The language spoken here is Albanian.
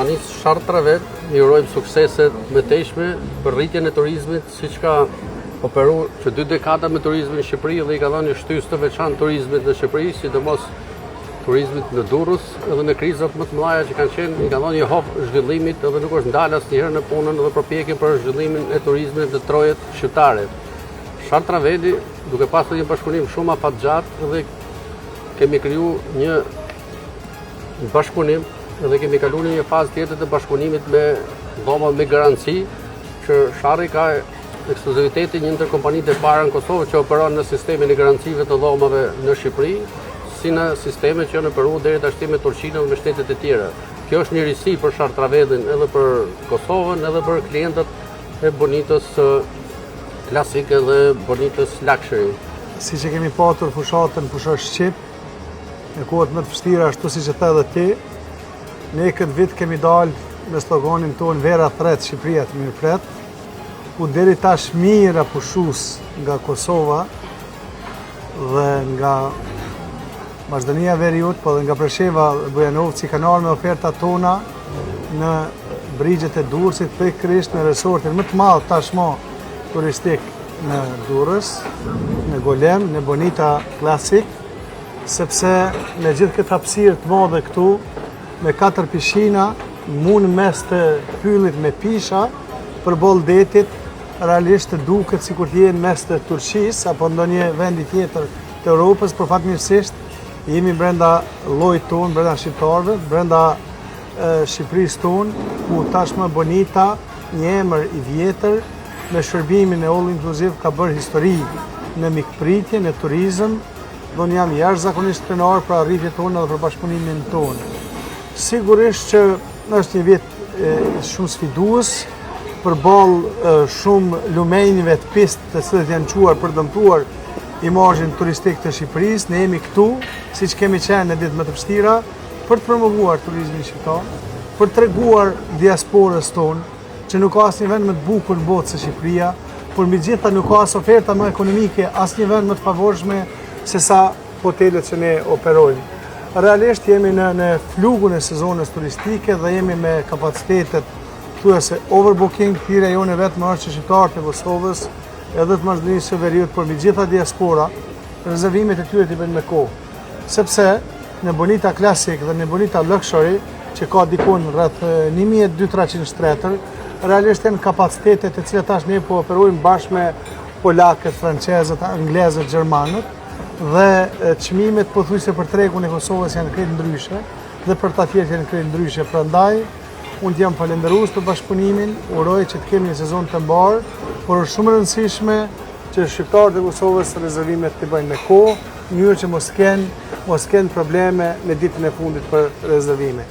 Kompanisë Shartrave i urojmë suksese më tejshme për rritjen e turizmit, siç ka operuar që 2 dekada me turizmin në Shqipëri dhe i ka dhënë shtys të veçantë turizmit në Shqipëri, sidomos turizmit në Durrës edhe në krizat më të mëdha që kanë qenë, i ka dhënë një hop zhvillimit edhe nuk është ndalë asnjëherë në punën dhe përpjekjen për zhvillimin e turizmit në trojet shqiptare. Shartraveli, duke pasur një bashkëpunim shumë afatgjatë dhe kemi kriju një bashkëpunim dhe kemi kaluar në një fazë tjetër të bashkëpunimit me dhoma me garanci që Sharri ka ekskluzivitetin një ndër kompanitë e para në Kosovë që operon në sistemin e garancive të dhomave në Shqipëri, si në sisteme që janë operuar deri tash me Turqinë dhe me shtetet e tjera. Kjo është një risi për Shartravelin edhe për Kosovën edhe për klientët e bonitës klasike dhe bonitës luxury. Siç e kemi patur fushatën fushar Shqip, në kohët më të vështira ashtu siç e the edhe ti, ne këtë vit kemi dalë me sloganin tonë Vera thret, Shqipëria të mirëpret, ku deri tash mira pushues nga Kosova dhe nga Maqedonia Veriut, po dhe nga Presheva dhe Bujanovci kanë ardhur me oferta tona në brigjet e Durrësit, pikërisht në resortin më të madh tashmë turistik në Durrës, në Golem, në Bonita Classic, sepse me gjithë këtë hapësirë të madhe këtu, me 4 pishina, mund mes të pyllit me pisha, përballë detit, realisht të duket sikur të jenë mes të Turqisë apo ndonjë vendi tjetër të Europës, por fatmirësisht jemi brenda llojit tonë, brenda shqiptarëve, brenda Shqipërisë tonë, ku tashmë Bonita, një emër i vjetër, me shërbimin e all inclusive ka bërë histori në mikpritje, në turizëm, do në jam jashtëzakonisht krenar për arritjet tona dhe për bashkëpunimin tonë. Sigurisht që është një vit shumë sfidues, përballë shumë lumenjve të pistë të cilët janë quar për dëmtuar imazhin turistik të Shqipërisë. Ne jemi këtu, siç kemi qenë në ditë më të vështira, për të promovuar turizmin shqiptar, për të treguar diasporës tonë që nuk ka asnjë vend më të bukur në botë se Shqipëria, por megjithatë nuk ka as oferta më ekonomike, asnjë vend më të favorshme se sa hotelet që ne operojmë. Realisht jemi në flugun e sezonës turistike dhe jemi me kapacitetet thuajse overbooking. Thirrja jone vetëm është që shqiptarët e Kosovës edhe të Maqedonisë së Veriut, por megjithatë diaspora, rezervimet e tyre t'i bëjnë me kohë. Sepse në Bonita Classic dhe në Bonita Luxury, që ka dikun rreth 1200 shtretër, realisht janë kapacitetet e cilat tash ne po operojmë bashkë me polakët, francezët, anglezët, gjermanët, dhe çmimet pothuajse për tregun e Kosovës janë krejt ndryshe dhe për ta tjerë janë krejt ndryshe. Prandaj unë jam falënderues për bashkëpunimin, uroj që të kemi një sezon të mbar, por është shumë e rëndësishme që shqiptarët e Kosovës rezervimet të bëjnë me kohë, në mënyrë që mos kenë probleme në ditën e fundit për rezervime.